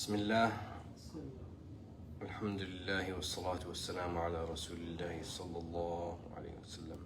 بسم الله الحمد لله والصلاة والسلام على رسول الله صلى الله عليه وسلم.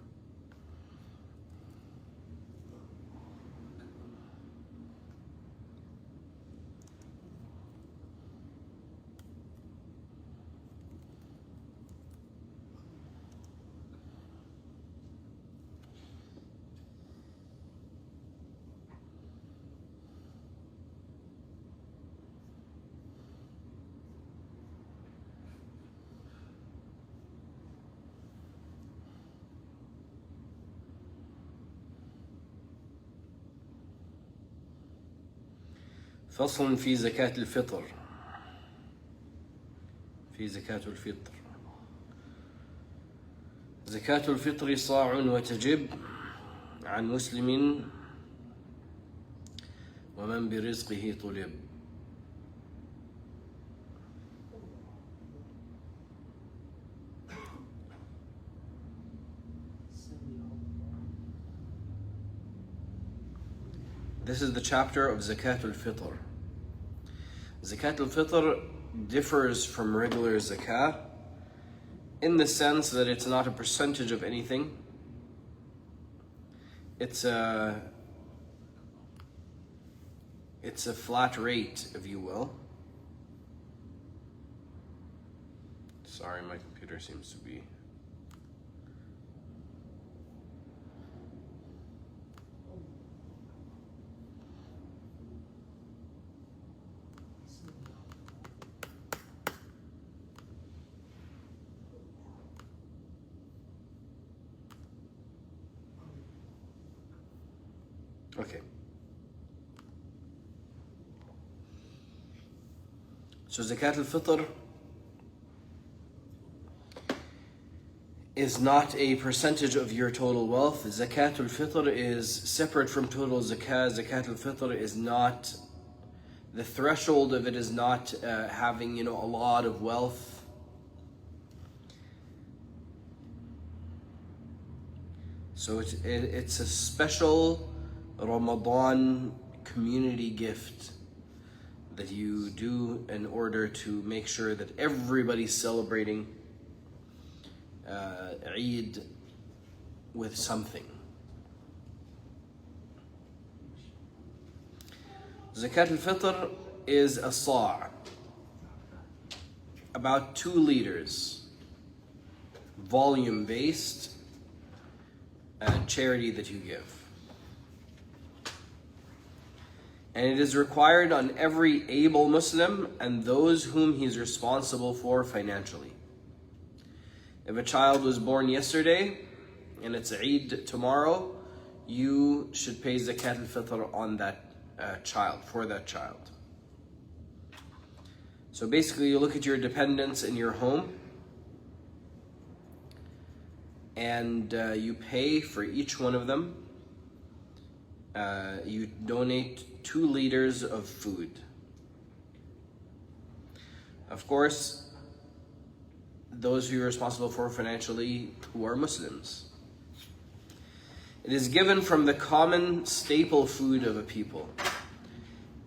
فصل في زكاة الفطر. في زكاة الفطر. زكاة الفطر صاع وتجب عن مسلم ومن برزقه طلب. This is the chapter of Zakat al-Fitr. Zakat al-Fitr differs from regular zakat in the sense that it's not a percentage of anything. It's a flat rate, if you will. Sorry, my computer seems to be... Okay. So Zakat al-Fitr is not a percentage of your total wealth. Zakat al-Fitr is separate from total zakat. Zakat al-Fitr is not, the threshold of it is not having, a lot of wealth. So it's a special Ramadan community gift that you do in order to make sure that everybody's celebrating Eid with something. Zakat al-Fitr is a sa', about 2 liters, volume based charity that you give. And it is required on every able Muslim and those whom he is responsible for financially. If a child was born yesterday and it's Eid tomorrow, you should pay Zakat al-Fitr on that child, for that child. So basically you look at your dependents in your home and you pay for each one of them. You donate 2 liters of food. Of course, those who are responsible for financially who are Muslims. It is given from the common staple food of a people.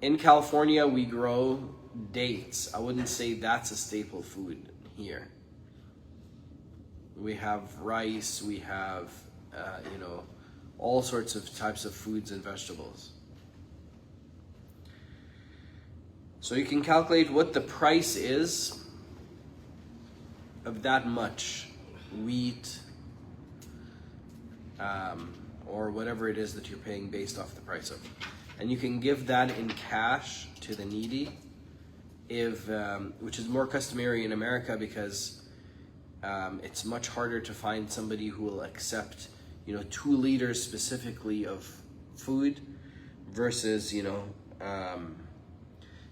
In California, we grow dates. I wouldn't say that's a staple food here. We have rice, we have, all sorts of types of foods and vegetables. So you can calculate what the price is of that much wheat, or whatever it is that you're paying based off the price of. And you can give that in cash to the needy, which is more customary in America because it's much harder to find somebody who will accept 2 liters specifically of food versus,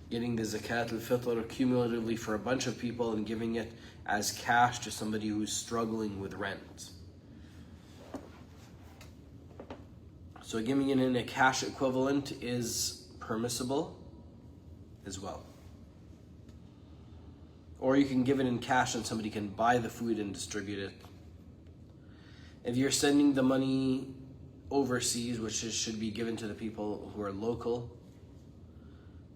getting the Zakat al-Fitr cumulatively for a bunch of people and giving it as cash to somebody who's struggling with rent. So giving it in a cash equivalent is permissible as well. Or you can give it in cash and somebody can buy the food and distribute it. If you're sending the money overseas, which should be given to the people who are local,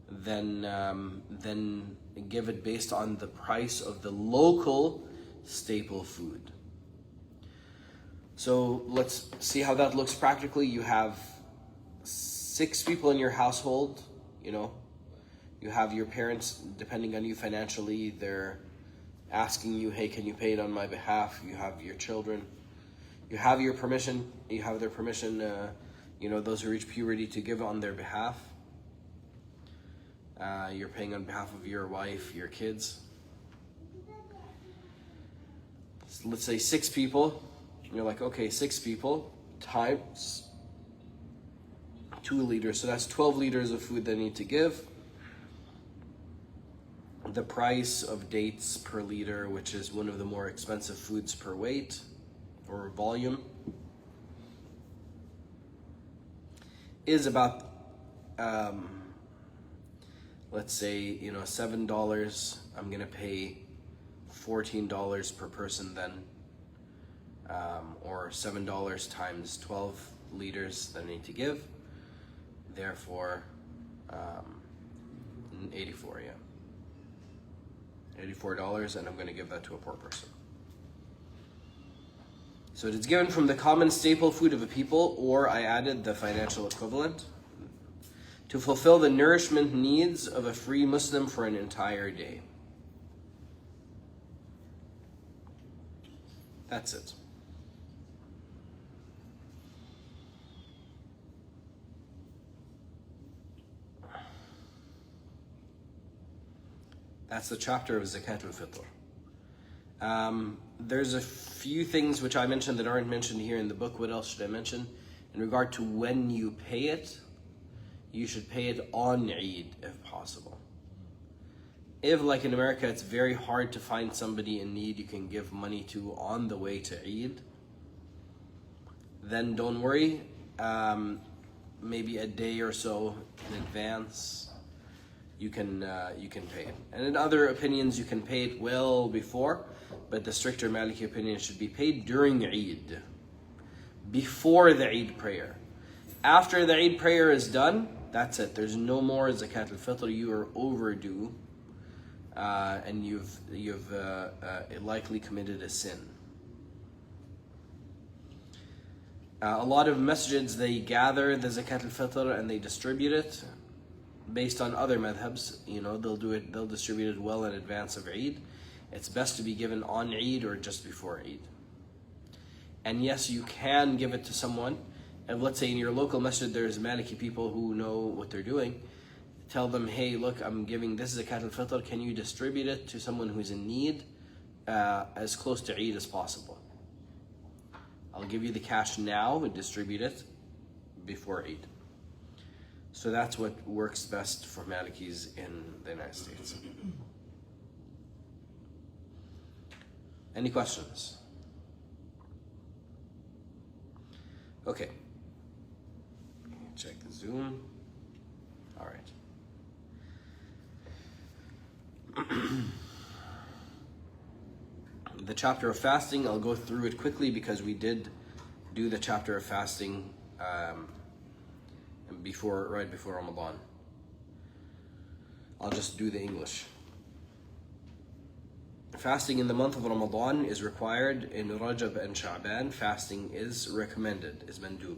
then give it based on the price of the local staple food. So let's see how that looks practically. You have 6 people in your household, you have your parents depending on you financially. They're asking you, hey, can you pay it on my behalf? You have your children. You have your permission. You have their permission, those who reach puberty, to give on their behalf. You're paying on behalf of your wife, your kids. So let's say 6 people. You're like, okay, 6 people times 2 liters. So that's 12 liters of food they need to give. The price of dates per liter, which is one of the more expensive foods per weight or volume, is about, let's say, $7. I'm gonna pay $14 per person then, or $7 times 12 liters that I need to give. Therefore, 84, yeah. $84, and I'm going to give that to a poor person. So it is given from the common staple food of a people, or I added the financial equivalent, to fulfill the nourishment needs of a free Muslim for an entire day. That's it. That's the chapter of Zakat al-Fitr. There's a few things which I mentioned that aren't mentioned here in the book. What else should I mention? In regard to when you pay it, you should pay it on Eid if possible. If, like in America, it's very hard to find somebody in need you can give money to on the way to Eid, then don't worry. Maybe a day or so in advance, you can pay it. And in other opinions, you can pay it well before, but the stricter Maliki opinion should be paid during Eid, before the Eid prayer. After the Eid prayer is done, that's it. There's no more Zakat al-Fitr. You are overdue, and you've likely committed a sin. A lot of masjids, they gather the Zakat al-Fitr and they distribute it based on other madhabs. They'll distribute it well in advance of Eid. It's best to be given on Eid or just before Eid. And yes, you can give it to someone. And let's say in your local masjid there's Maliki people who know what they're doing. Tell them, hey, look, I'm giving this Zakat al-Fitr. Can you distribute it to someone who's in need as close to Eid as possible? I'll give you the cash now and distribute it before Eid. So that's what works best for Malikis in the United States. Any questions? Okay. Check the Zoom. All right. The chapter of fasting, I'll go through it quickly because we did do the chapter of fasting right before Ramadan. I'll just do the English. Fasting in the month of Ramadan is required. In Rajab and Sha'ban, fasting is recommended, is mandub.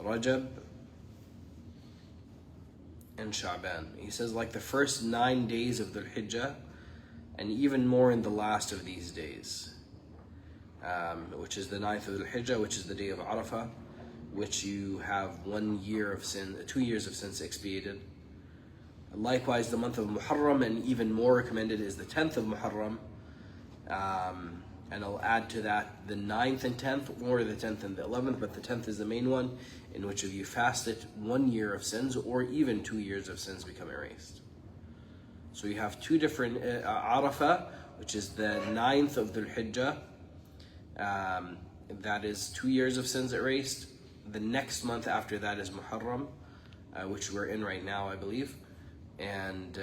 Rajab and Sha'ban. He says like the first 9 days of Dhul Hijjah, and even more in the last of these days, which is the 9th of Dhul Hijjah, which is the day of Arafah, which you have 1 year of sin, 2 years of sins expiated. Likewise, the month of Muharram, and even more recommended, is the 10th of Muharram. And I'll add to that the 9th and 10th, or the 10th and the 11th, but the 10th is the main one, in which if you fast it, 1 year of sins, or even 2 years of sins become erased. So you have 2 different, Arafah, which is the 9th of Dhul Hijjah, that is 2 years of sins erased. The next month after that is Muharram, which we're in right now, I believe. And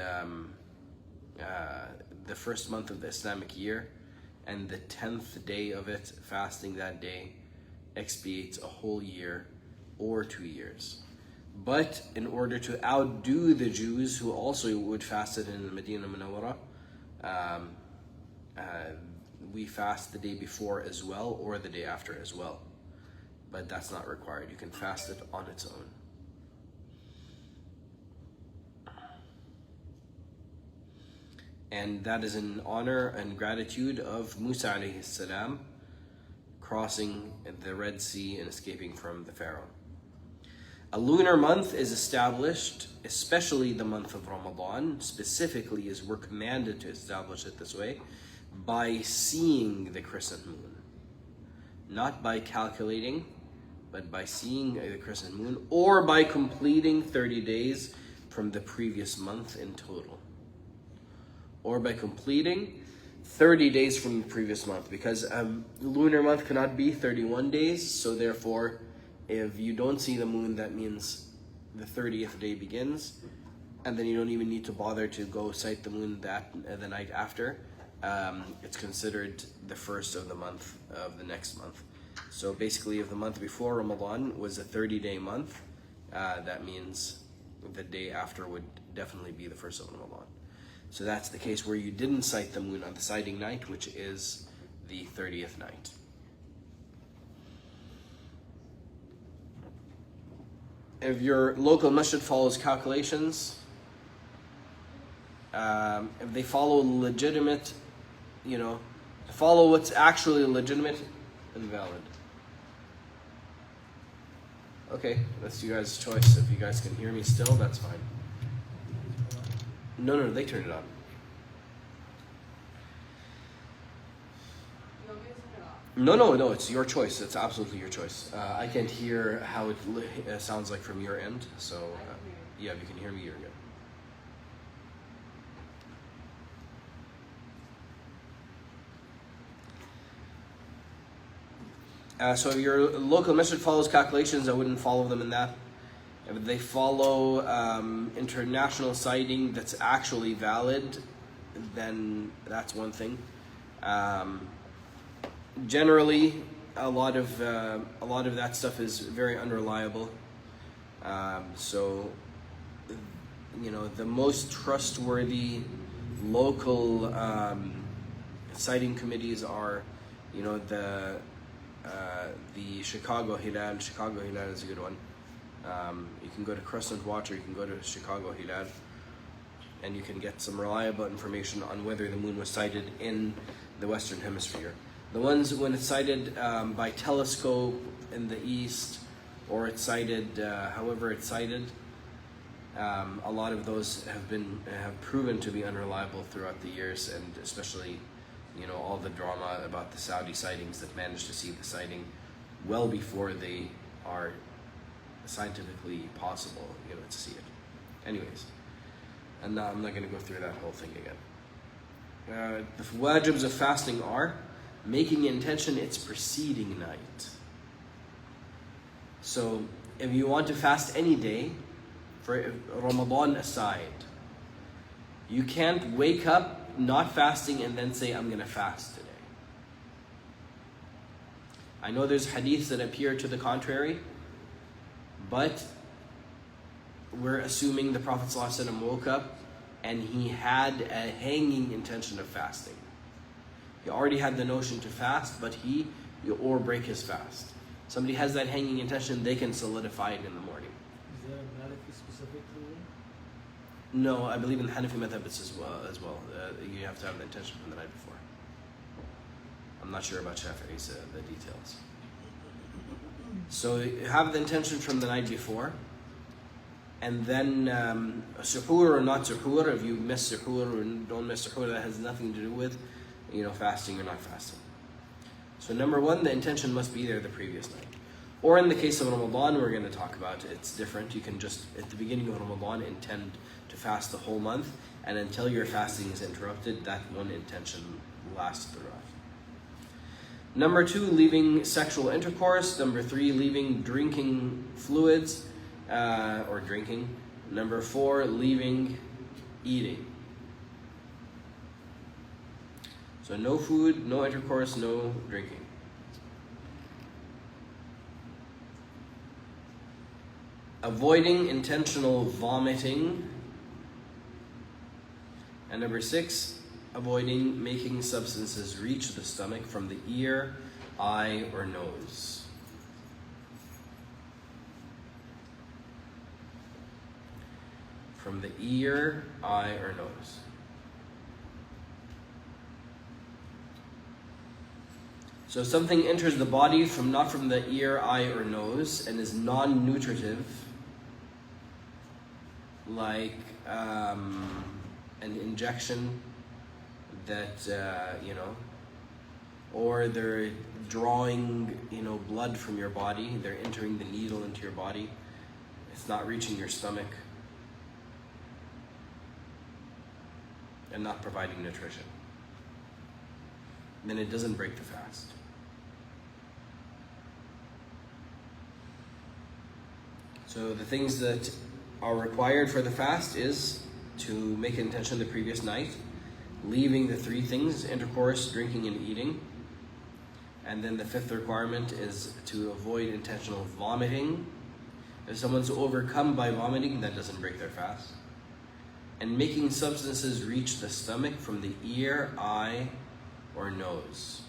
the first month of the Islamic year, and the 10th day of it, fasting that day, expiates a whole year or 2 years. But in order to outdo the Jews who also would fast it in Medina Munawwara, we fast the day before as well or the day after as well. But that's not required. You can fast it on its own. And that is in honor and gratitude of Musa alayhi salam crossing the Red Sea and escaping from the Pharaoh. A lunar month is established, especially the month of Ramadan, specifically as we're commanded to establish it this way, by seeing the crescent moon. Not by calculating, but by seeing the crescent moon, or by completing 30 days from the previous month in total. Or by completing 30 days from the previous month, because the lunar month cannot be 31 days, so therefore, if you don't see the moon, that means the 30th day begins, and then you don't even need to bother to go sight the moon the night after. It's considered the first of the month of the next month. So basically, if the month before Ramadan was a 30-day month, that means the day after would definitely be the first of Ramadan. So that's the case where you didn't sight the moon on the sighting night, which is the 30th night. If your local masjid follows calculations, if they follow legitimate, follow what's actually legitimate and valid. Okay, that's you guys' choice. If you guys can hear me still, that's fine. No, they turned it on. No, it's your choice. It's absolutely your choice. I can't hear how it sounds like from your end, so yeah, if you can hear me, you're good. So if your local masjid follows calculations, I wouldn't follow them in that. If they follow international sighting that's actually valid, then that's one thing. Generally, a lot of that stuff is very unreliable. So, the most trustworthy local sighting committees are, the Chicago Hilal. Chicago Hilal is a good one. You can go to Crescent Watch, or you can go to Chicago Hilal, and you can get some reliable information on whether the moon was sighted in the Western Hemisphere. The ones when it's sighted by telescope in the east, or it's sighted however it's sighted, a lot of those have proven to be unreliable throughout the years, and especially all the drama about the Saudi sightings that managed to see the sighting well before they are scientifically possible, to see it. Anyways, and now I'm not going to go through that whole thing again. The wajibs of fasting are making intention its preceding night. So if you want to fast any day, for Ramadan aside, you can't wake up not fasting and then say, I'm going to fast today. I know there's hadiths that appear to the contrary, but we're assuming the Prophet ﷺ woke up and he had a hanging intention of fasting. He already had the notion to fast, but or break his fast. Somebody has that hanging intention, they can solidify it in the morning. Is there a Maliki specific rule? No, I believe in the Hanafi madhab as well. You have to have the intention from the night before. I'm not sure about Shafi'i's the details. So you have the intention from the night before, and then suhoor or not suhoor, if you miss suhoor or don't miss suhoor, that has nothing to do with fasting or not fasting. So number one, the intention must be there the previous night. Or in the case of Ramadan, we're going to talk about, it's different. You can just, at the beginning of Ramadan, intend to fast the whole month, and until your fasting is interrupted, that one intention lasts throughout. Number two, leaving sexual intercourse. Number three, leaving drinking fluids, or drinking. Number four, leaving eating. So no food, no intercourse, no drinking. avoiding intentional vomiting. And number 6, avoiding making substances reach the stomach from the ear, eye, or nose. From the ear, eye, or nose. So if something enters the body not from the ear, eye, or nose and is non-nutritive, like an injection that, or they're drawing, blood from your body, they're entering the needle into your body, it's not reaching your stomach, and not providing nutrition, then it doesn't break the fast. So the things that are required for the fast is to make an intention the previous night, leaving the 3 things: intercourse, drinking, and eating. And then the 5th requirement is to avoid intentional vomiting. If someone's overcome by vomiting, that doesn't break their fast. And making substances reach the stomach from the ear, eye, or nose.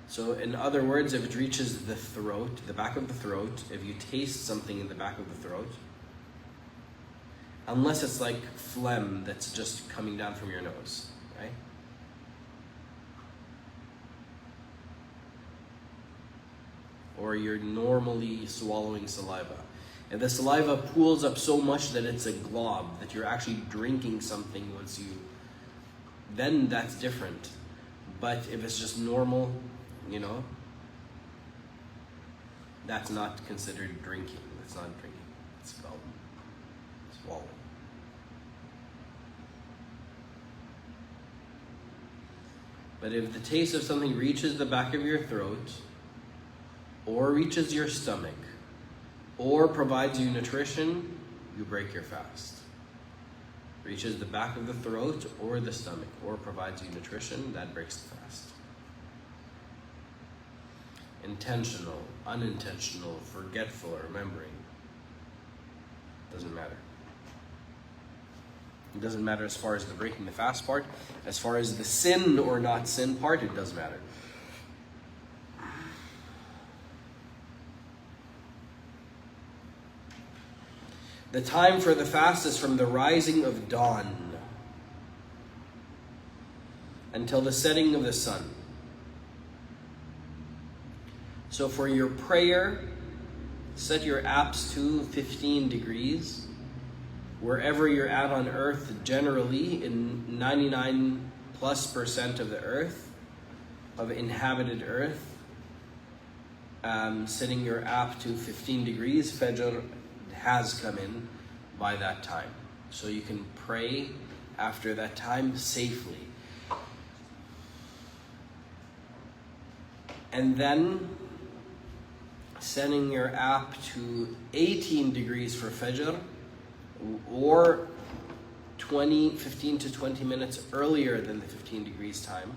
So in other words, if it reaches the throat, the back of the throat, if you taste something in the back of the throat, unless it's like phlegm that's just coming down from your nose, right? Or you're normally swallowing saliva. If the saliva pools up so much that it's a glob, that you're actually drinking something then that's different. But if it's just normal, that's not considered drinking. That's not drinking. It's called swallowing. But if the taste of something reaches the back of your throat, or reaches your stomach, or provides you nutrition, you break your fast. Reaches the back of the throat or the stomach, or provides you nutrition, that breaks the fast. Intentional, unintentional, forgetful, or remembering. Doesn't matter. It doesn't matter as far as the breaking the fast part. As far as the sin or not sin part, it does matter. The time for the fast is from the rising of dawn until the setting of the sun. So for your prayer, set your apps to 15 degrees. Wherever you're at on earth, generally in 99+% of the earth, of inhabited earth, setting your app to 15 degrees, Fajr has come in by that time. So you can pray after that time safely. And then setting your app to 18 degrees for Fajr, or 15 to 20 minutes earlier than the 15 degrees time.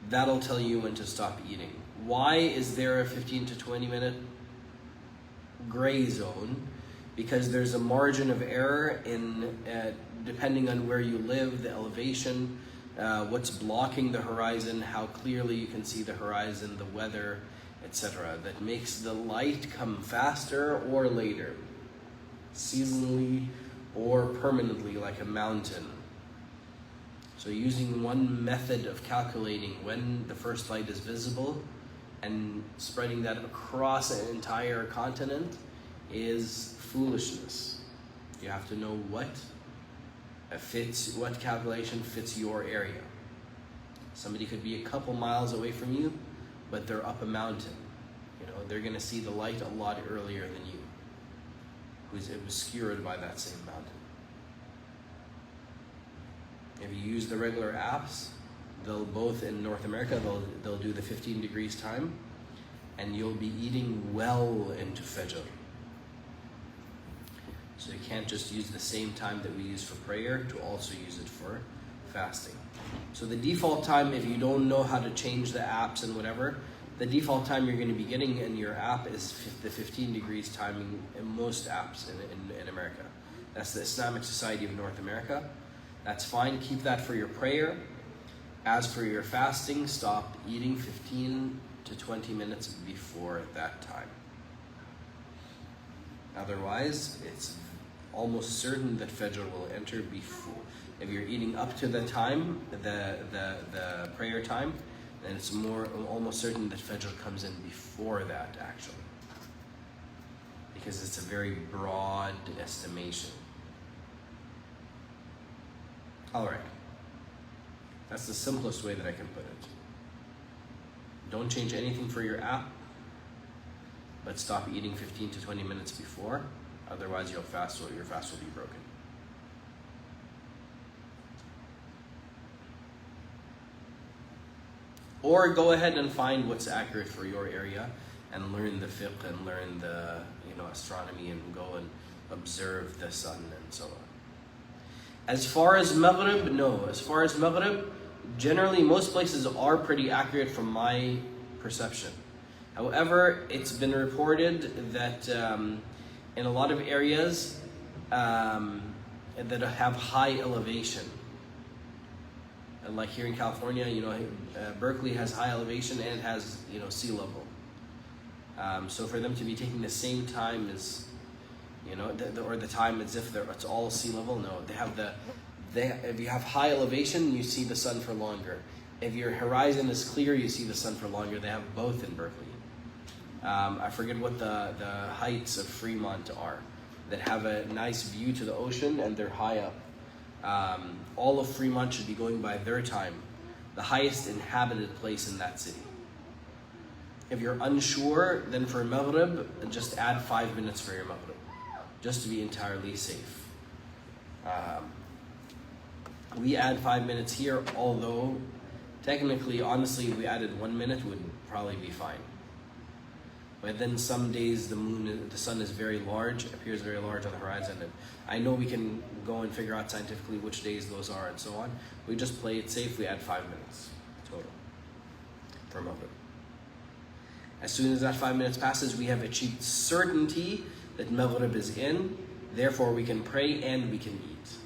That'll tell you when to stop eating. Why is there a 15 to 20 minute gray zone? Because there's a margin of error in depending on where you live, the elevation, what's blocking the horizon, how clearly you can see the horizon, the weather, etc. That makes the light come faster or later, seasonally or permanently, like a mountain. So using one method of calculating when the first light is visible and spreading that across an entire continent is foolishness. You have to know what calculation fits your area. Somebody could be a couple miles away from you, but they're up a mountain. They're going to see the light a lot earlier than you, who's obscured by that same mountain. If you use the regular apps, they'll both in North America, they'll do the 15 degrees time, and you'll be eating well into Fajr. So you can't just use the same time that we use for prayer to also use it for fasting. So the default time, if you don't know how to change the apps and whatever, the default time you're going to be getting in your app is the 15 degrees timing in most apps in America. That's the Islamic Society of North America. That's fine. Keep that for your prayer. As for your fasting, stop eating 15 to 20 minutes before that time. Otherwise, it's almost certain that Fajr will enter before. If you're eating up to the time, the prayer time, then it's almost certain that Fajr comes in before that, actually. Because it's a very broad estimation. All right. That's the simplest way that I can put it. Don't change anything for your app, but stop eating 15 to 20 minutes before. Otherwise, your fast will be broken. Or go ahead and find what's accurate for your area and learn the fiqh and learn the astronomy and go and observe the sun and so on. As far as Maghrib, no. As far as Maghrib, generally most places are pretty accurate from my perception. However, it's been reported that in a lot of areas that have high elevation, like here in California, Berkeley has high elevation and it has sea level. So for them to be taking the same time as or the time as if it's all sea level, no. If you have high elevation, you see the sun for longer. If your horizon is clear, you see the sun for longer. They have both in Berkeley. I forget what the heights of Fremont are that have a nice view to the ocean and they're high up. All of Fremont should be going by their time, the highest inhabited place in that city. If you're unsure, then for Maghrib, just add 5 minutes for your Maghrib, just to be entirely safe. We add 5 minutes here, although technically, honestly, if we added 1 minute, would probably be fine. But then some days the sun is very large, appears very large on the horizon. And I know we can go and figure out scientifically which days those are and so on. We just play it safe, we add 5 minutes total for Maghrib. As soon as that 5 minutes passes, we have achieved certainty that Maghrib is in, therefore we can pray and we can eat.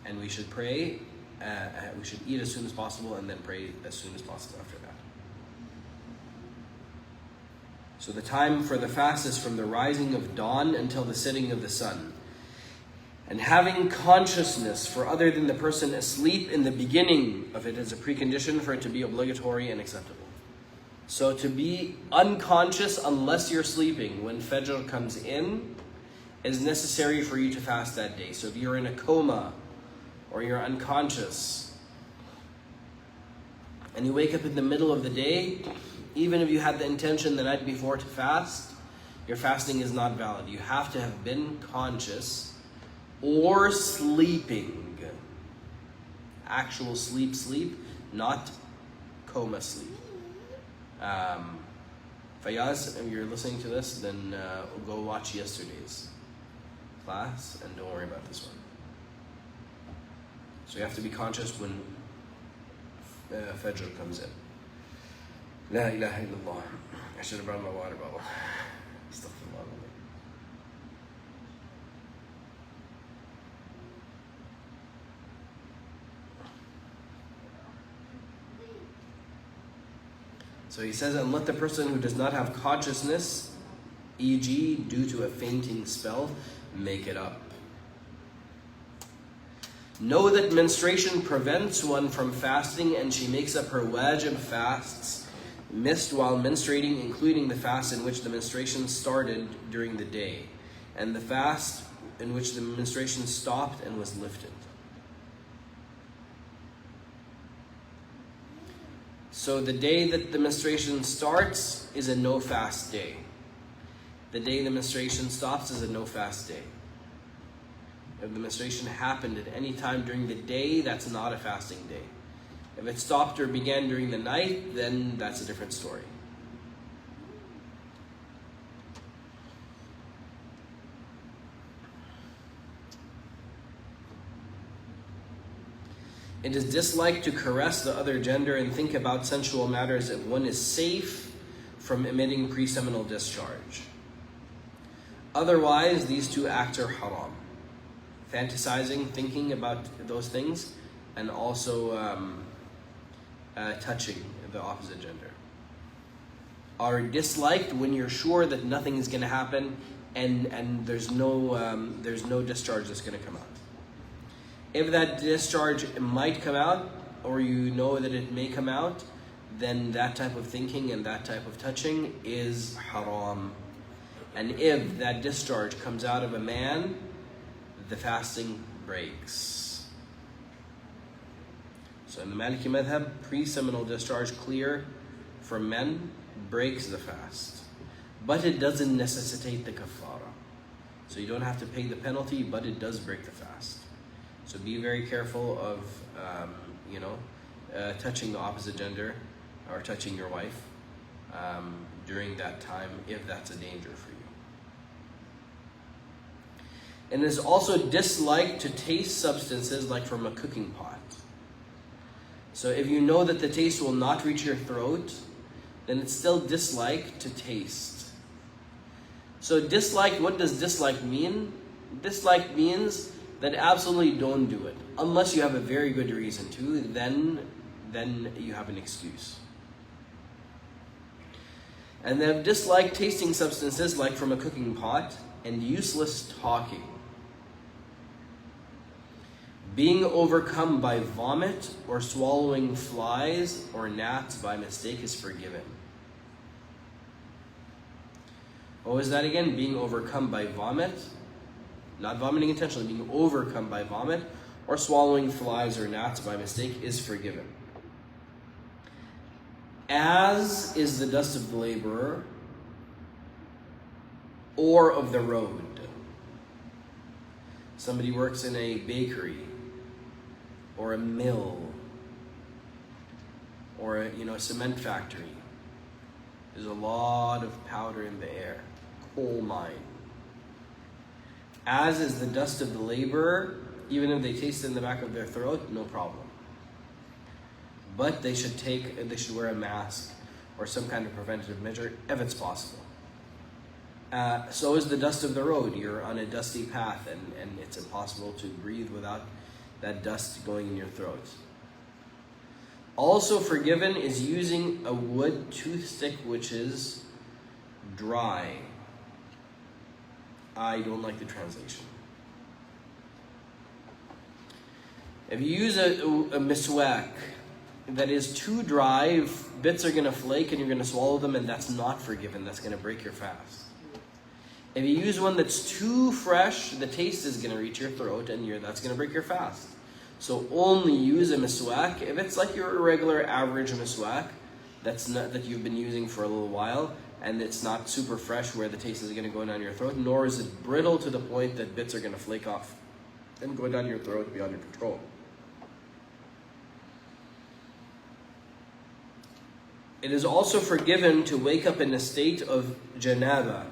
And we should pray, we should eat as soon as possible and then pray as soon as possible after that. So the time for the fast is from the rising of dawn until the setting of the sun. And having consciousness for other than the person asleep in the beginning of it is a precondition for it to be obligatory and acceptable. So to be unconscious unless you're sleeping when Fajr comes in is necessary for you to fast that day. So if you're in a coma or you're unconscious and you wake up in the middle of the day, even if you had the intention the night before to fast, your fasting is not valid. You have to have been conscious or sleeping. Actual sleep, not coma sleep. Fayaz, if you're listening to this, then go watch yesterday's class and don't worry about this one. So you have to be conscious when Fajr comes in. La ilaha illallah. I should have brought my water bottle. Astaghfirullah. So he says, and let the person who does not have consciousness, e.g. due to a fainting spell, make it up. Know that menstruation prevents one from fasting, and she makes up her wajib fasts missed while menstruating, including the fast in which the menstruation started during the day, and the fast in which the menstruation stopped and was lifted. So the day that the menstruation starts is a no-fast day. The day the menstruation stops is a no-fast day. If the menstruation happened at any time during the day, that's not a fasting day. If it stopped or began during the night, then that's a different story. It is disliked to caress the other gender and think about sensual matters if one is safe from emitting pre-seminal discharge. Otherwise, these two acts are haram. Fantasizing, thinking about those things, and also touching the opposite gender are disliked when you're sure that nothing is going to happen and there's no discharge that's going to come out. If that discharge might come out, or you know that it may come out, then that type of thinking and that type of touching is haram. And if that discharge comes out of a man, the fasting breaks. So in the Maliki madhab, pre-seminal discharge clear for men breaks the fast. But it doesn't necessitate the kafara. So you don't have to pay the penalty, but it does break the fast. So be very careful of, touching the opposite gender or touching your wife during that time if that's a danger for you. And it is also disliked to taste substances like from a cooking pot. So if you know that the taste will not reach your throat, then it's still disliked to taste. So dislike, what does dislike mean? Dislike means that absolutely don't do it. Unless you have a very good reason to, then you have an excuse. And then dislike tasting substances like from a cooking pot and useless talking. Being overcome by vomit or swallowing flies or gnats by mistake is forgiven. What was that again? Being overcome by vomit, not vomiting intentionally, being overcome by vomit or swallowing flies or gnats by mistake is forgiven. As is the dust of the laborer or of the road. Somebody works in a bakery or a mill or a cement factory. There's a lot of powder in the air. Coal mine. As is the dust of the laborer, even if they taste it in the back of their throat, no problem. But they should wear a mask or some kind of preventative measure if it's possible. So is the dust of the road. You're on a dusty path and it's impossible to breathe without that dust going in your throat. Also forgiven is using a wood toothstick which is dry. I don't like the translation. If you use a miswak that is too dry, bits are going to flake and you're going to swallow them, and that's not forgiven. That's going to break your fast. If you use one that's too fresh, the taste is going to reach your throat and that's going to break your fast. So only use a miswak if it's like your regular average miswak that you've been using for a little while, and it's not super fresh where the taste is going to go down your throat, nor is it brittle to the point that bits are going to flake off and go down your throat beyond your control. It is also forgiven to wake up in a state of janaba.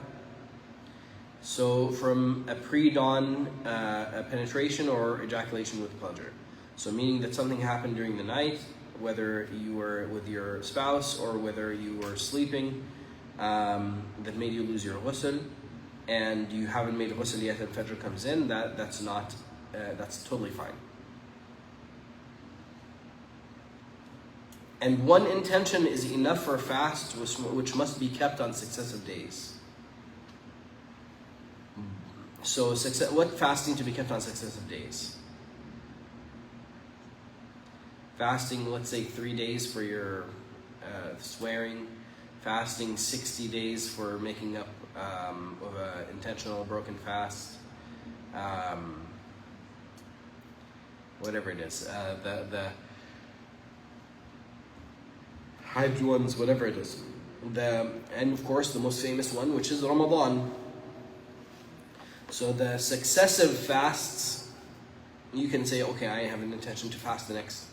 So from a pre-dawn penetration or ejaculation with pleasure. So meaning that something happened during the night, whether you were with your spouse or whether you were sleeping, that made you lose your ghusl, and you haven't made ghusl yet and Fajr comes in, that's totally fine. And one intention is enough for a fast which must be kept on successive days. So what fasting to be kept on successive days? Fasting, let's say 3 days for your swearing. Fasting 60 days for making up of an intentional broken fast. Whatever it is. The Hajj ones, whatever it is. And of course the most famous one, which is Ramadan. So the successive fasts, you can say, okay, I have an intention to fast the next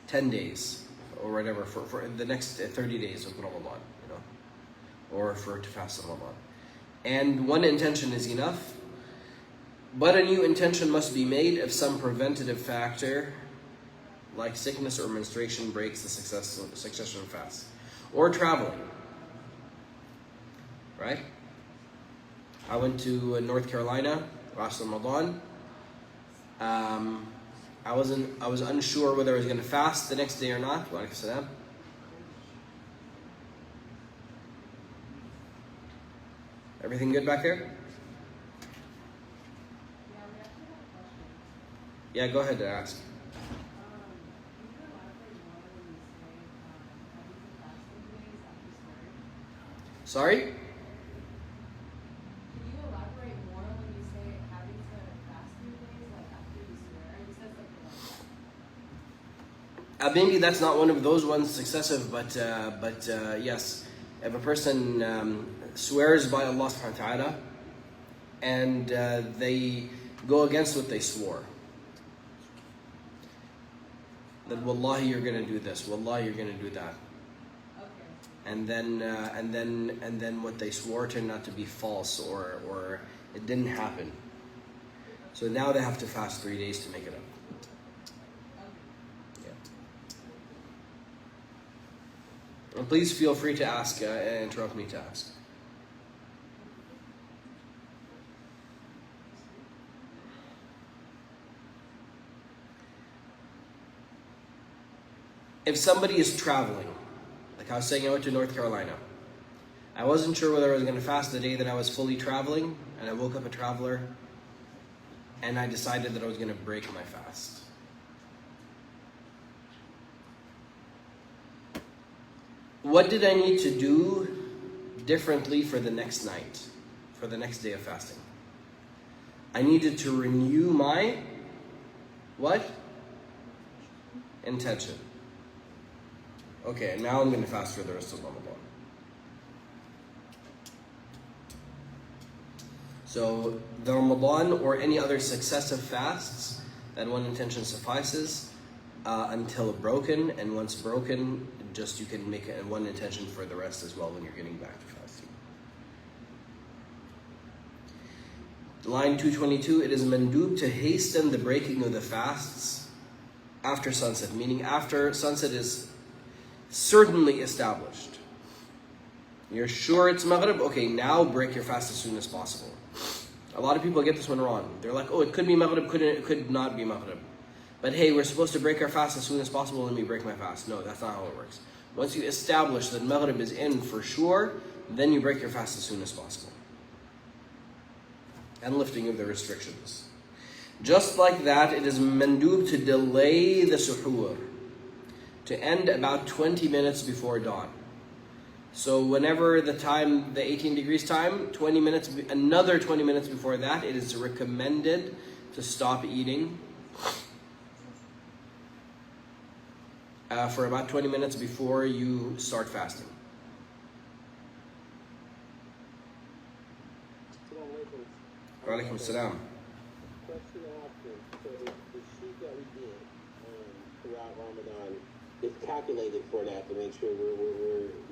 10 days or whatever for the next 30 days of Ramadan, or to fast Ramadan. And one intention is enough, but a new intention must be made if some preventative factor like sickness or menstruation, breaks the succession of fast. Or traveling. Right? I went to North Carolina last Ramadan. I was unsure whether I was going to fast the next day or not. Wa alaikum salam. Everything good back there? Yeah, go ahead and ask. Sorry? Can you elaborate more when you say having to fast 3 days, like after you swear? You said something like that. Maybe that's not one of those ones successive, but yes, if a person swears by Allah subhanahu wa ta'ala and they go against what they swore, that wallahi you're going to do this, wallahi you're going to do that. And then what they swore turned out to be false, or it didn't happen. So now they have to fast 3 days to make it up. Yeah. And please feel free to ask, interrupt me to ask. If somebody is traveling, like I was saying, I went to North Carolina. I wasn't sure whether I was going to fast the day that I was fully traveling, and I woke up a traveler, and I decided that I was going to break my fast. What did I need to do differently for the next night, for the next day of fasting? I needed to renew my, what? Intention. Okay, now I'm going to fast for the rest of Ramadan. So the Ramadan or any other successive fasts, that one intention suffices until broken, and once broken, just you can make one intention for the rest as well when you're getting back to fasting. Line 222, it is mandub to hasten the breaking of the fasts after sunset, meaning after sunset is certainly established. You're sure it's Maghrib? Okay, now break your fast as soon as possible. A lot of people get this one wrong. They're like, oh, it could be Maghrib, it could not be Maghrib. But hey, we're supposed to break our fast as soon as possible, let me break my fast. No, that's not how it works. Once you establish that Maghrib is in for sure, then you break your fast as soon as possible. And lifting of the restrictions. Just like that, it is mandub to delay the suhoor, to end about 20 minutes before dawn. So whenever the 18 degrees time, 20 minutes, another 20 minutes before that, it is recommended to stop eating for about 20 minutes before you start fasting. Wa alaikum salam. Question after. So the sheet that we did throughout Ramadan is calculated for that to make sure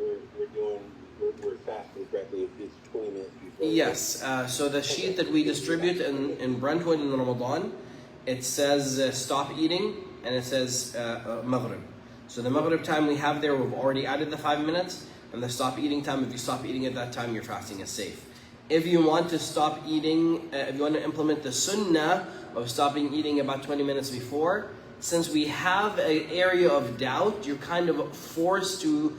we're fasting correctly. If it's 20 minutes before. Yes. So the sheet that we distribute in Brentwood in Ramadan, it says stop eating, and it says Maghrib. So the Maghrib time we have there, we've already added the 5 minutes, and the stop eating time, if you stop eating at that time, your fasting is safe. If you want to stop eating, if you want to implement the sunnah of stopping eating about 20 minutes before, since we have an area of doubt, you're kind of forced to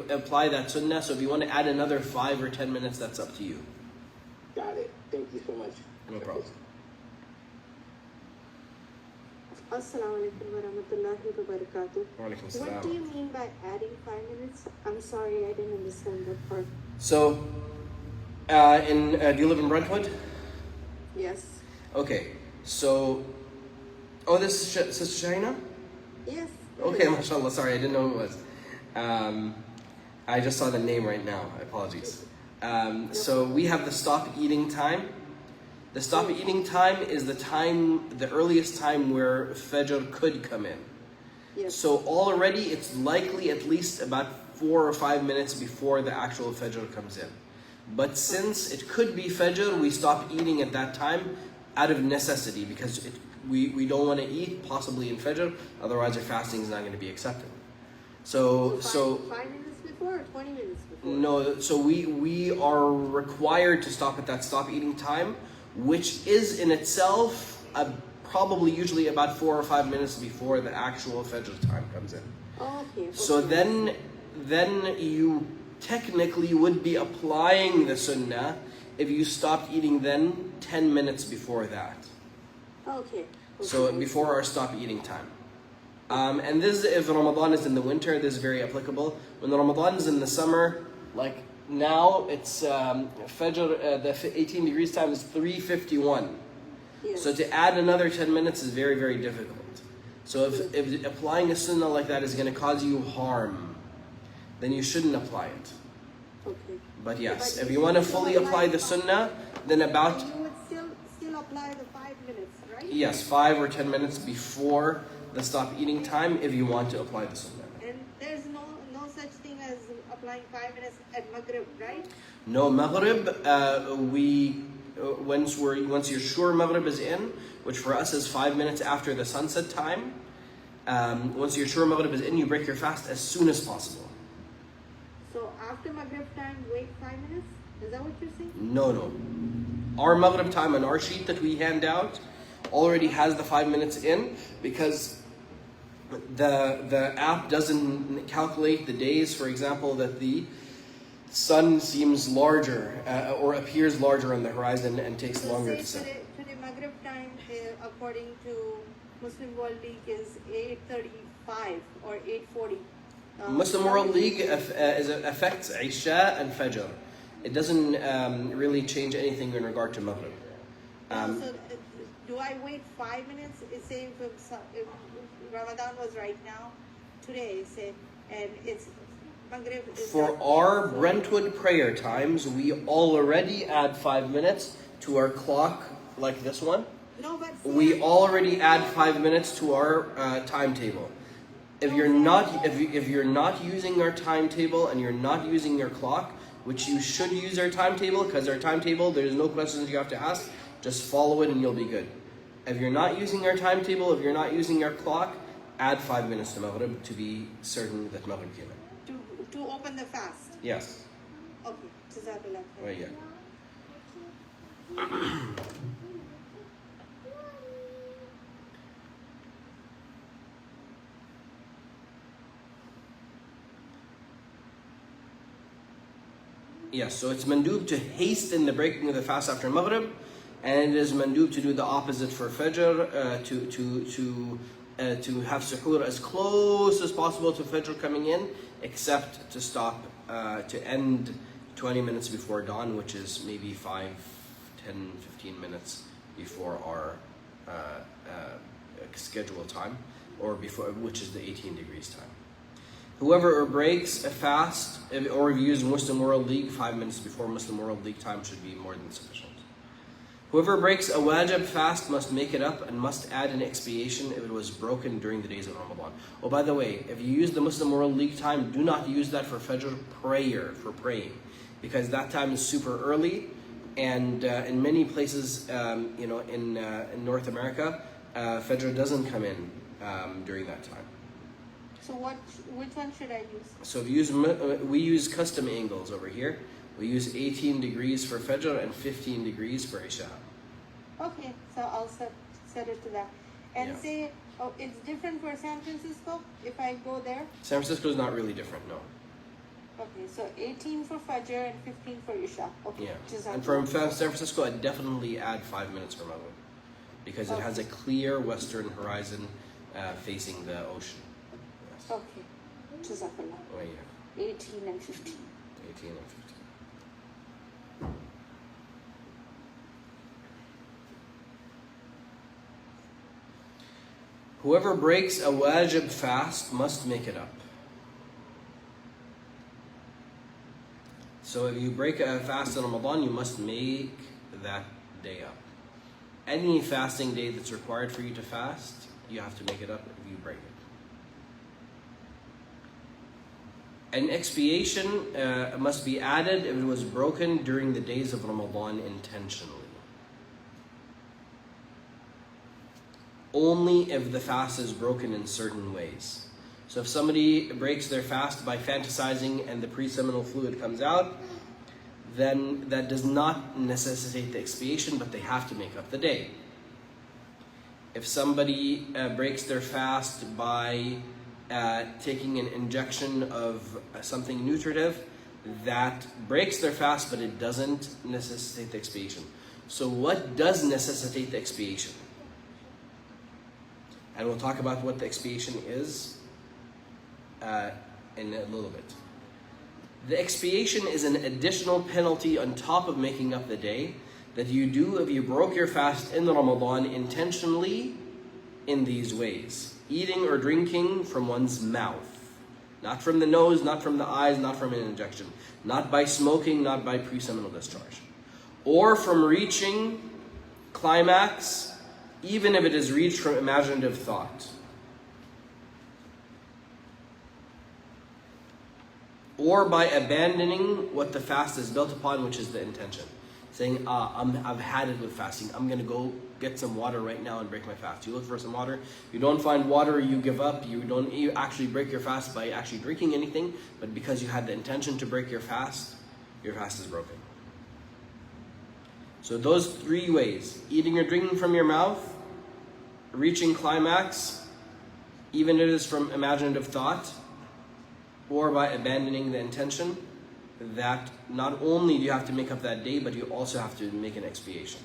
apply that sunnah. So if you want to add another 5 or 10 minutes, that's up to you. Got it. Thank you so much. No problem. Assalamu alaikum warahmatullahi wabarakatuh. Walaikum salam. What do you mean by adding 5 minutes? I'm sorry, I didn't understand that part. So, do you live in Brentwood? Yes. Okay, so, this is Sister Shahina? Yes. Okay, mashallah, sorry, I didn't know who it was. I just saw the name right now, apologies. So we have the stop eating time. The stop eating time is the earliest time where Fajr could come in. Yes. So already it's likely at least about 4 or 5 minutes before the actual Fajr comes in. But since it could be Fajr, we stop eating at that time out of necessity, because we don't want to eat possibly in Fajr, otherwise our fasting is not going to be accepted. So 5 minutes before or 20 minutes before? no, so we are required to stop at that stop eating time, which is in itself probably usually about 4 or 5 minutes before the actual Fajr time comes in. Oh, okay. So then you technically would be applying the sunnah if you stopped eating then 10 minutes before that. Okay. So before our stop eating time. And this, if Ramadan is in the winter, this is very applicable. When Ramadan is in the summer, like now it's Fajr, the 18 degrees time is 3:51. Yes. So to add another 10 minutes is very, very difficult. So if applying a sunnah like that is going to cause you harm, then you shouldn't apply it. Okay. But yes, But if you want to fully apply the sunnah, then about, You would still apply the 5 minutes, right? yes, 5 or 10 minutes before the stop eating time if you want to apply the sunnah. And there's no such thing as applying 5 minutes at Maghrib, right? No, Maghrib, once you're sure Maghrib is in, which for us is 5 minutes after the sunset time, once you're sure Maghrib is in, you break your fast as soon as possible. So after Maghrib time, wait 5 minutes? Is that what you're saying? No. Our Maghrib time on our sheet that we hand out already has the 5 minutes in because the app doesn't calculate the days, for example, that the sun seems larger or appears larger on the horizon and takes longer to set. Today Maghrib time, according to Muslim World League, is 8:35 or 8:40. Muslim World League affects Isha and Fajr. It doesn't really change anything in regard to Maghrib. So do I wait 5 minutes? Say if Ramadan was right now, today, say, and it's Maghrib. For our Brentwood prayer times, we already add 5 minutes to our clock like this one. No, but We already add 5 minutes to our timetable. If you're not using our timetable and you're not using your clock, which you should use our timetable, because our timetable, there's no questions you have to ask, just follow it and you'll be good. If you're not using our timetable, if you're not using our clock, add 5 minutes to Maghrib to be certain that Maghrib came in. to open the fast. Yes. Okay. Jazakallah khair. Right, yeah. Yes, so it's mandub to hasten the breaking of the fast after Maghrib, and it is mandub to do the opposite for Fajr, to have suhoor as close as possible to Fajr coming in, except to stop, to end 20 minutes before dawn, which is maybe 5, 10, 15 minutes before our scheduled time, or before, which is the 18 degrees time. Whoever breaks a fast, or if you use Muslim World League, 5 minutes before Muslim World League time should be more than sufficient. Whoever breaks a wajib fast must make it up and must add an expiation if it was broken during the days of Ramadan. Oh, by the way, if you use the Muslim World League time, do not use that for Fajr prayer, for praying, because that time is super early, and in many places, in North America, Fajr doesn't come in during that time. So which one should I use? So we use custom angles over here. We use 18 degrees for Fajr and 15 degrees for Isha. Okay, so I'll set it to that. And Yeah. say, it's different for San Francisco if I go there? San Francisco is not really different, no. Okay, so 18 for Fajr and 15 for Isha. Okay, Yeah. Jazakallah. And from San Francisco, I'd definitely add 5 minutes for Maghrib, because it has a clear western horizon facing the ocean. Yes. Okay, Jazakallah. Oh, yeah. 18 and 15. 18 and 15. Whoever breaks a wajib fast must make it up. So if you break a fast in Ramadan, you must make that day up. Any fasting day that's required for you to fast, you have to make it up if you break it. An expiation must be added if it was broken during the days of Ramadan intentionally. only if the fast is broken in certain ways. So if somebody breaks their fast by fantasizing and the pre-seminal fluid comes out, then that does not necessitate the expiation, but they have to make up the day. If somebody breaks their fast by taking an injection of something nutritive, that breaks their fast, but it doesn't necessitate the expiation. So what does necessitate the expiation? And we'll talk about what the expiation is in a little bit. The expiation is an additional penalty on top of making up the day that you do if you broke your fast in Ramadan intentionally in these ways. Eating or drinking from one's mouth. Not from the nose, not from the eyes, not from an injection. Not by smoking, not by pre-seminal discharge. Or from reaching climax, even if it is reached from imaginative thought. Or by abandoning what the fast is built upon, which is the intention. Saying, I've had it with fasting. I'm going to go get some water right now and break my fast. You look for some water. You don't find water, you give up. You actually break your fast by actually drinking anything. But because you had the intention to break your fast is broken. So those three ways: eating or drinking from your mouth, reaching climax, even if it is from imaginative thought, or by abandoning the intention, that not only do you have to make up that day, but you also have to make an expiation.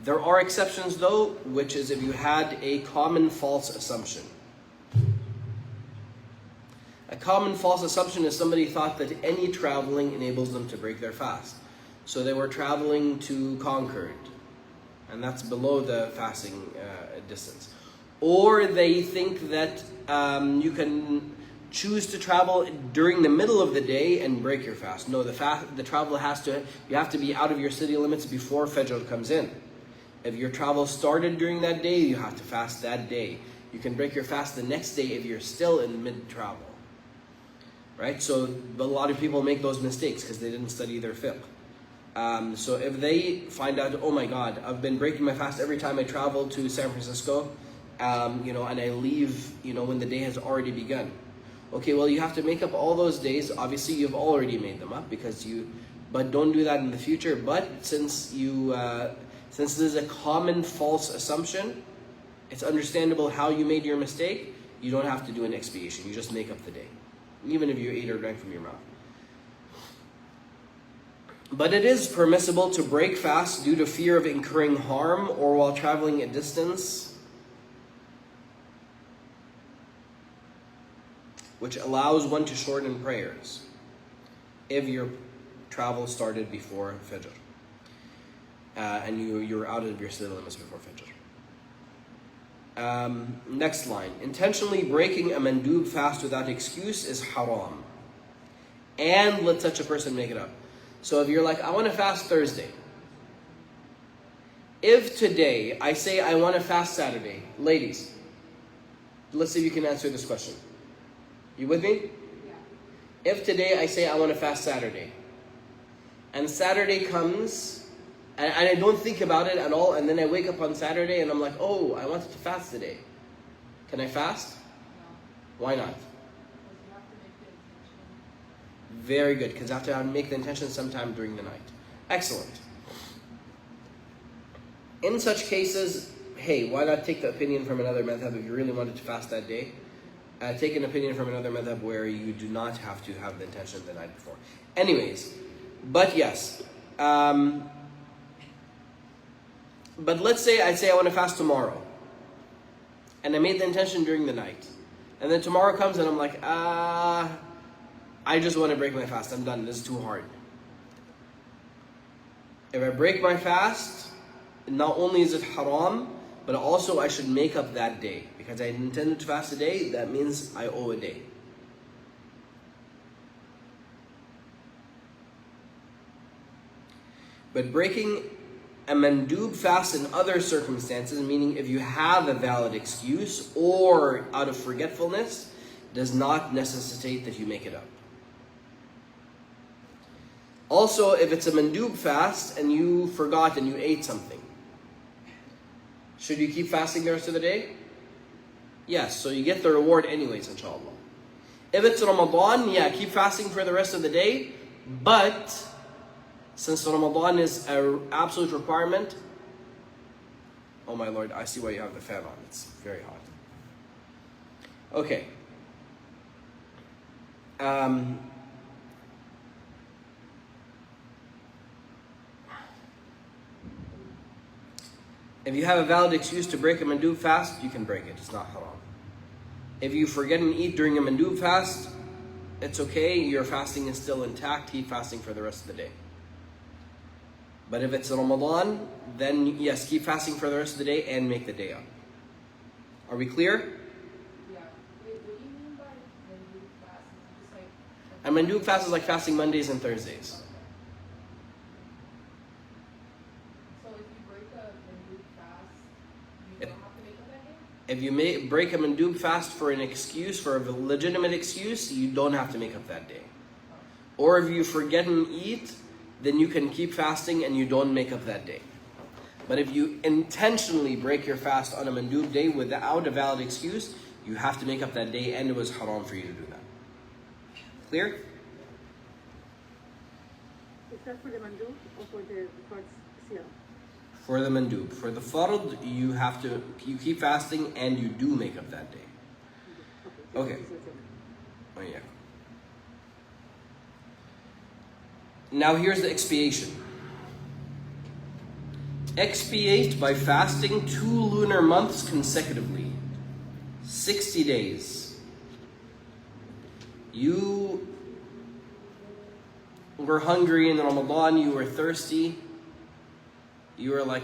There are exceptions though, which is if you had a common false assumption. A common false assumption is somebody thought that any traveling enables them to break their fast. So they were traveling to Concord, and that's below the fasting distance. Or they think that you can choose to travel during the middle of the day and break your fast. No, the travel you have to be out of your city limits before Fajr comes in. If your travel started during that day, you have to fast that day. You can break your fast the next day if you're still in mid-travel. Right? So a lot of people make those mistakes because they didn't study their fiqh. So if they find out, oh my God, I've been breaking my fast every time I travel to San Francisco, and I leave, when the day has already begun. Okay, well, you have to make up all those days. Obviously, you've already made them up but don't do that in the future. But since this is a common false assumption, it's understandable how you made your mistake. You don't have to do an expiation. You just make up the day, even if you ate or drank from your mouth. But it is permissible to break fast due to fear of incurring harm or while traveling a distance, which allows one to shorten prayers if your travel started before Fajr and you're out of your city limits before Fajr. Next line. Intentionally breaking a mandub fast without excuse is haram. And let such a person make it up. So if you're like, I want to fast Thursday. If today I say I want to fast Saturday, ladies, let's see if you can answer this question. You with me? Yeah. If today I say I want to fast Saturday, and Saturday comes, and I don't think about it at all, and then I wake up on Saturday and I'm like, oh, I wanted to fast today. Can I fast? No. Why not? Very good, because you have to make the intention sometime during the night. Excellent. In such cases, hey, why not take the opinion from another madhab if you really wanted to fast that day? Take an opinion from another madhab where you do not have to have the intention the night before. Anyways, but yes. But let's say I want to fast tomorrow. And I made the intention during the night. And then tomorrow comes and I'm like, I just want to break my fast. I'm done. This is too hard. If I break my fast, not only is it haram, but also I should make up that day. Because I intended to fast a day, that means I owe a day. But breaking a mandub fast in other circumstances, meaning if you have a valid excuse or out of forgetfulness, does not necessitate that you make it up. Also, if it's a mandub fast and you forgot and you ate something, Should you keep fasting the rest of the day? Yes, so you get the reward anyways, inshallah. If it's Ramadan, yeah, keep fasting for the rest of the day. But since Ramadan is an absolute requirement, oh my Lord, I see why you have the fan on. It's very hot. Okay. If you have a valid excuse to break a mandub fast, you can break it. It's not haram. If you forget and eat during a mandub fast, it's okay. Your fasting is still intact. Keep fasting for the rest of the day. But if it's Ramadan, then yes, keep fasting for the rest of the day and make the day up. Are we clear? Yeah. Wait, what do you mean by mandub fast? Is it just like A mandub fast is like fasting Mondays and Thursdays. so if you break a mandub fast, you Yep. don't have to make up that day? If you break a mandub fast for an excuse, for a legitimate excuse, you don't have to make up that day. Or if you forget and eat, then you can keep fasting and you don't make up that day. But if you intentionally break your fast on a mandub day without a valid excuse, you have to make up that day, and it was haram for you to do that. Clear? Is that for the mandub or for the siyam? For the mandub. For the fard, you keep fasting and you do make up that day. Okay. Oh yeah. Now here's the expiation. Expiate by fasting 2 lunar months consecutively. 60 days. You were hungry in Ramadan, you were thirsty. You were like,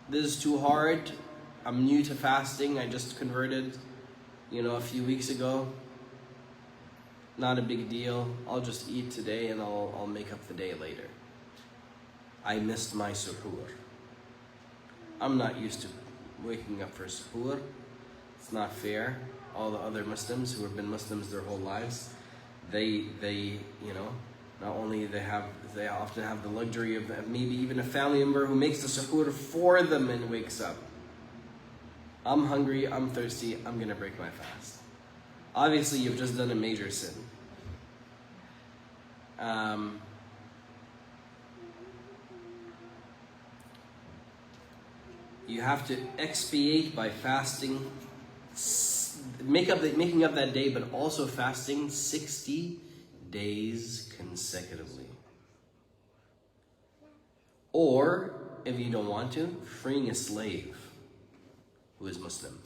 this is too hard. I'm new to fasting. I just converted, a few weeks ago. Not a big deal. I'll just eat today and I'll make up the day later. I missed my suhoor. I'm not used to waking up for suhoor. It's not fair. All the other Muslims who have been Muslims their whole lives, they not only they often have the luxury of maybe even a family member who makes the suhoor for them and wakes up. I'm hungry, I'm thirsty, I'm gonna break my fast. Obviously, you've just done a major sin. You have to expiate by fasting, making up that day, but also fasting 60 days consecutively. Or, if you don't want to, freeing a slave who is Muslim.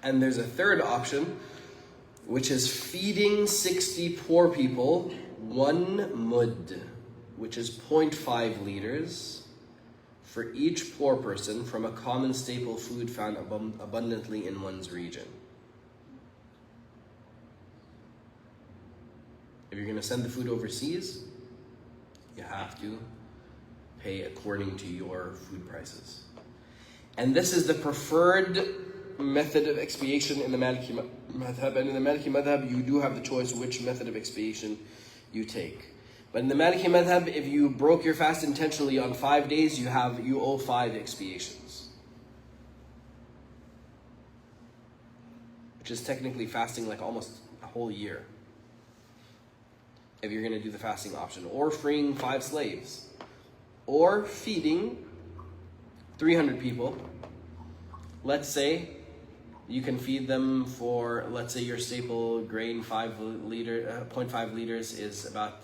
And there's a third option, which is feeding 60 poor people 1 mud, which is 0.5 liters, for each poor person from a common staple food found abundantly in one's region. If you're going to send the food overseas, you have to pay according to your food prices. And this is the preferred method of expiation in the Maliki madhab. And in the Maliki madhab, you do have the choice which method of expiation you take. But in the Maliki madhab, if you broke your fast intentionally on 5 days, you owe 5 expiations, which is technically fasting like almost a whole year, if you're going to do the fasting option, or freeing 5 slaves, or feeding 300 people. Let's say you can feed them for, let's say your staple grain 0.5 liters is about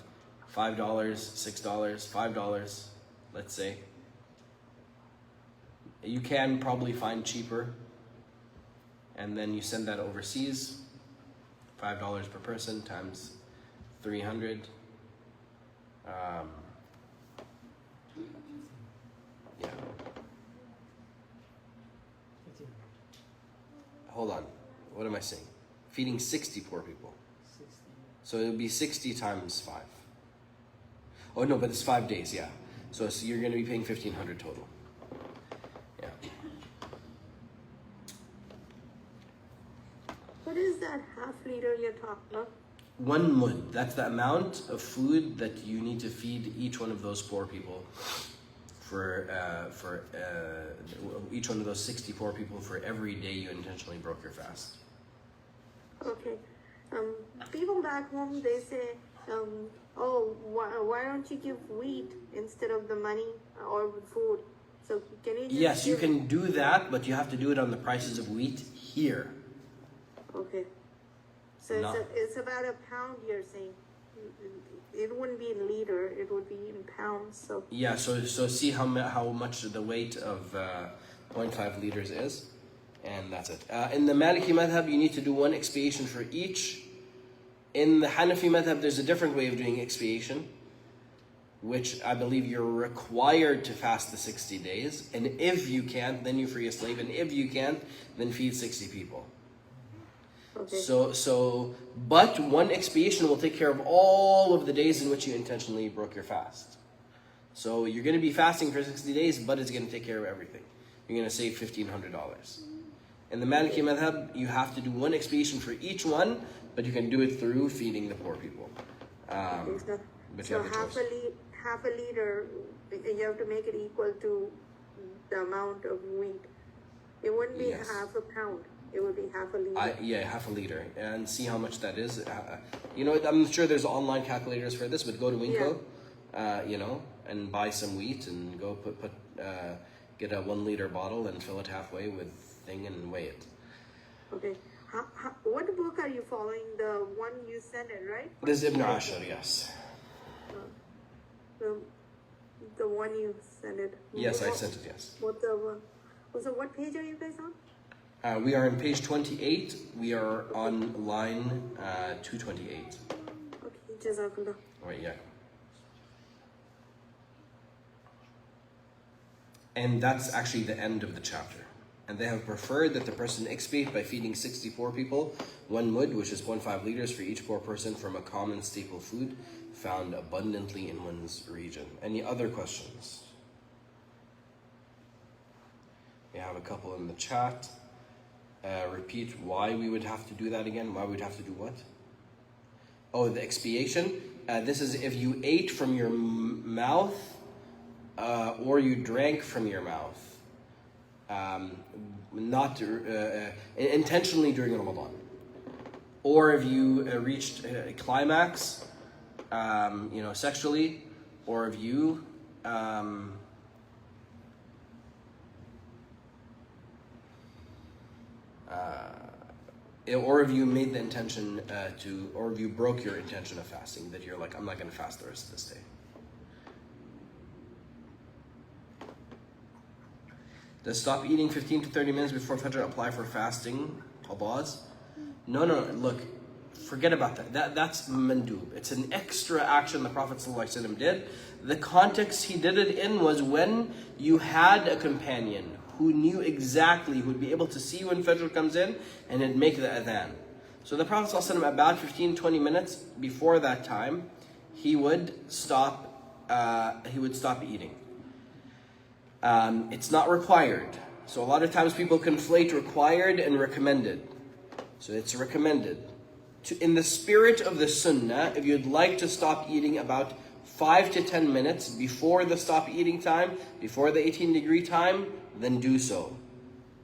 $5, $6, $5, let's say. You can probably find cheaper, and then you send that overseas, $5 per person times 300. Yeah. Hold on. What am I saying? Feeding 60 poor people. 60. So it would be 60 times 5. Oh no, but it's 5 days, yeah. So you're going to be paying 1,500 total. Yeah. What is that half liter you're talking about? 1 mud. That's the amount of food that you need to feed each one of those poor people for each one of those 60 poor people for every day you intentionally broke your fast. Okay. People back home, they say, oh, why don't you give wheat instead of the money or food? So can you just Yes, you give- can do that, but you have to do it on the prices of wheat here. Okay. So No. it's about a pound, you're saying. It wouldn't be in liter, it would be in pounds. So Yeah, so see how much the weight of 0.5 liters is, and that's it. In the Maliki madhab, you need to do one expiation for each. In the Hanafi madhab, there's a different way of doing expiation, which I believe you're required to fast the 60 days. And if you can't, then you free a slave. And if you can't, then feed 60 people. okay. But one expiation will take care of all of the days in which you intentionally broke your fast. So you're going to be fasting for 60 days, but it's going to take care of everything. You're going to save $1,500. In the Maliki madhab, you have to do one expiation for each one, but you can do it through feeding the poor people. But you So have a choice. half a liter, you have to make it equal to the amount of wheat. It wouldn't be Yes. half a pound. It would be half a liter. Yeah, half a liter, and see how much that is. I'm sure there's online calculators for this, but go to Winco, and buy some wheat and go get a 1 liter bottle and fill it halfway with thing and weigh it. Okay. What book are you following? The one you sent it, right? This is Ibn Ashar, yes. The one you sent it. Yes, I sent it, yes. What page are you guys on? We are on page 28. We are on line 228. Okay, Jazakallah. Right, yeah. And that's actually the end of the chapter. And they have preferred that the person expiate by feeding 64 people 1 mud, which is 0.5 liters for each poor person from a common staple food found abundantly in one's region. Any other questions? We have a couple in the chat. Repeat why we would have to do that again. Why we'd have to do what? Oh, the expiation. This is if you ate from your mouth or you drank from your mouth. Not intentionally during Ramadan, or if you reached a climax, sexually, or if you or if you made the intention or if you broke your intention of fasting, that you're like, I'm not going to fast the rest of this day. Does stop eating 15 to 30 minutes before Fajr apply for fasting qadas? No, look, forget about that. That's mandub. It's an extra action the Prophet ﷺ did. The context he did it in was when you had a companion who knew exactly, who would be able to see when Fajr comes in and it'd make the adhan. So the Prophet ﷺ, about 15-20 minutes before that time, he would stop eating. It's not required. So a lot of times people conflate required and recommended. So it's recommended. In the spirit of the sunnah, if you'd like to stop eating about 5 to 10 minutes before the stop eating time, before the 18-degree time, then do so.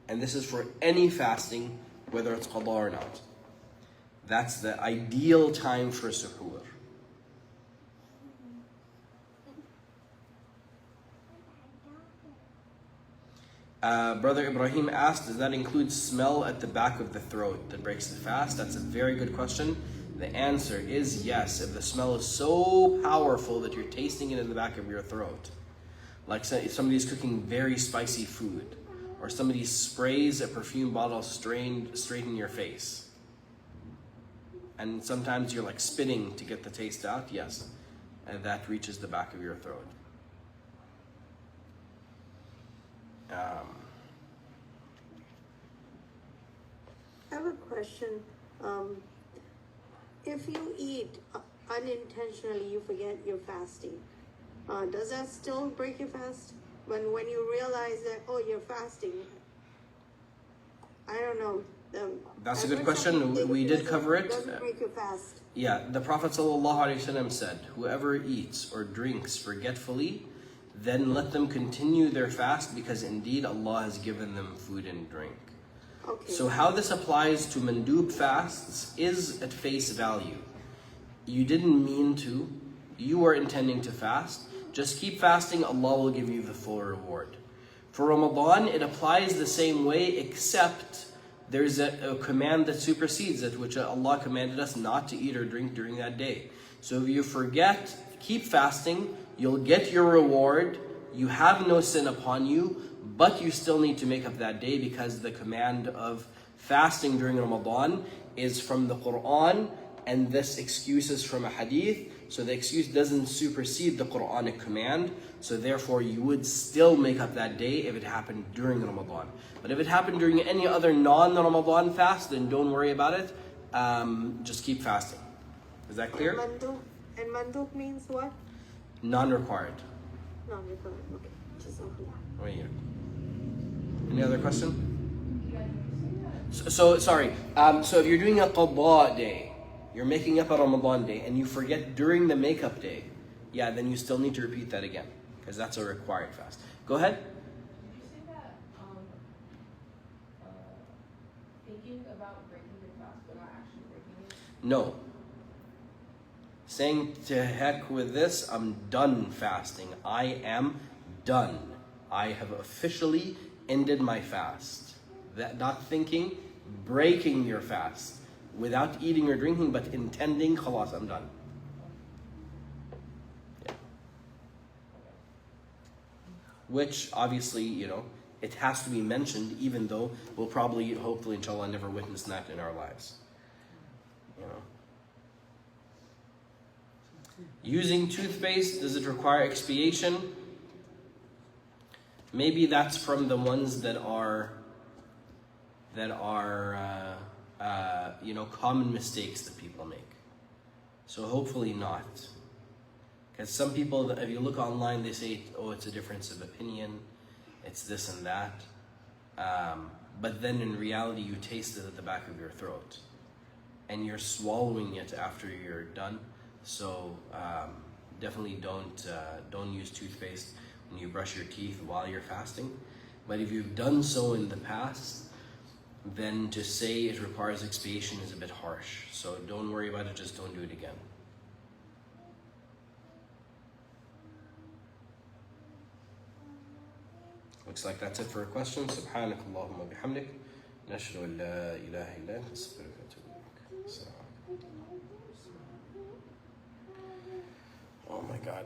And this is for any fasting, whether it's qada or not. That's the ideal time for suhoor. Brother Ibrahim asked, does that include smell at the back of the throat that breaks the fast? That's a very good question. The answer is yes. If the smell is so powerful that you're tasting it in the back of your throat, like if somebody's cooking very spicy food, or somebody sprays a perfume bottle straight in your face, and sometimes you're like spitting to get the taste out, yes, and that reaches the back of your throat. I have a question. If you eat unintentionally, you forget you're fasting. Does that still break your fast? When you realize that, oh, you're fasting, I don't know, That's a I good heard question. something We did cover it. Doesn't break your fast. Yeah, the Prophet ﷺ said, whoever eats or drinks forgetfully, then let them continue their fast because indeed Allah has given them food and drink. Okay. So how this applies to mandub fasts is at face value. You didn't mean to, you were intending to fast, just keep fasting, Allah will give you the full reward. For Ramadan, it applies the same way, except there's a command that supersedes it, which Allah commanded us not to eat or drink during that day. So if you forget, keep fasting, you'll get your reward, you have no sin upon you, but you still need to make up that day because the command of fasting during Ramadan is from the Quran, and this excuse is from a hadith. So the excuse doesn't supersede the Quranic command. So therefore you would still make up that day if it happened during Ramadan. But if it happened during any other non-Ramadan fast, then don't worry about it. Just keep fasting. Is that clear? And mandub means what? Non-required. Non-required. Okay. Jazakallah. Right here. Any other question? So sorry. So if you're doing a qada day, you're making up a Ramadan day, and you forget during the makeup day, yeah, then you still need to repeat that again, because that's a required fast. Go ahead. Did you say that thinking about breaking your fast but not actually breaking it? No. Saying to heck with this, I'm done fasting. I am done. I have officially ended my fast. That not thinking, breaking your fast. Without eating or drinking, but intending, khalas, I'm done. Yeah. Which, obviously, it has to be mentioned, even though we'll probably, hopefully, inshallah, never witness that in our lives. Using toothpaste, does it require expiation? Maybe that's from the ones that are common mistakes that people make. So hopefully not. Because some people, if you look online, they say, oh, it's a difference of opinion, it's this and that. But then in reality, you taste it at the back of your throat. And you're swallowing it after you're done. So definitely don't use toothpaste when you brush your teeth while you're fasting. But if you've done so in the past, then to say it requires expiation is a bit harsh. So don't worry about it, just don't do it again. Looks like that's it for questions. Subhanak Allahumma bihamdik. Nashhadu an la ilaha illa anta astaghfiruka wa atubu ilaik. Oh my God.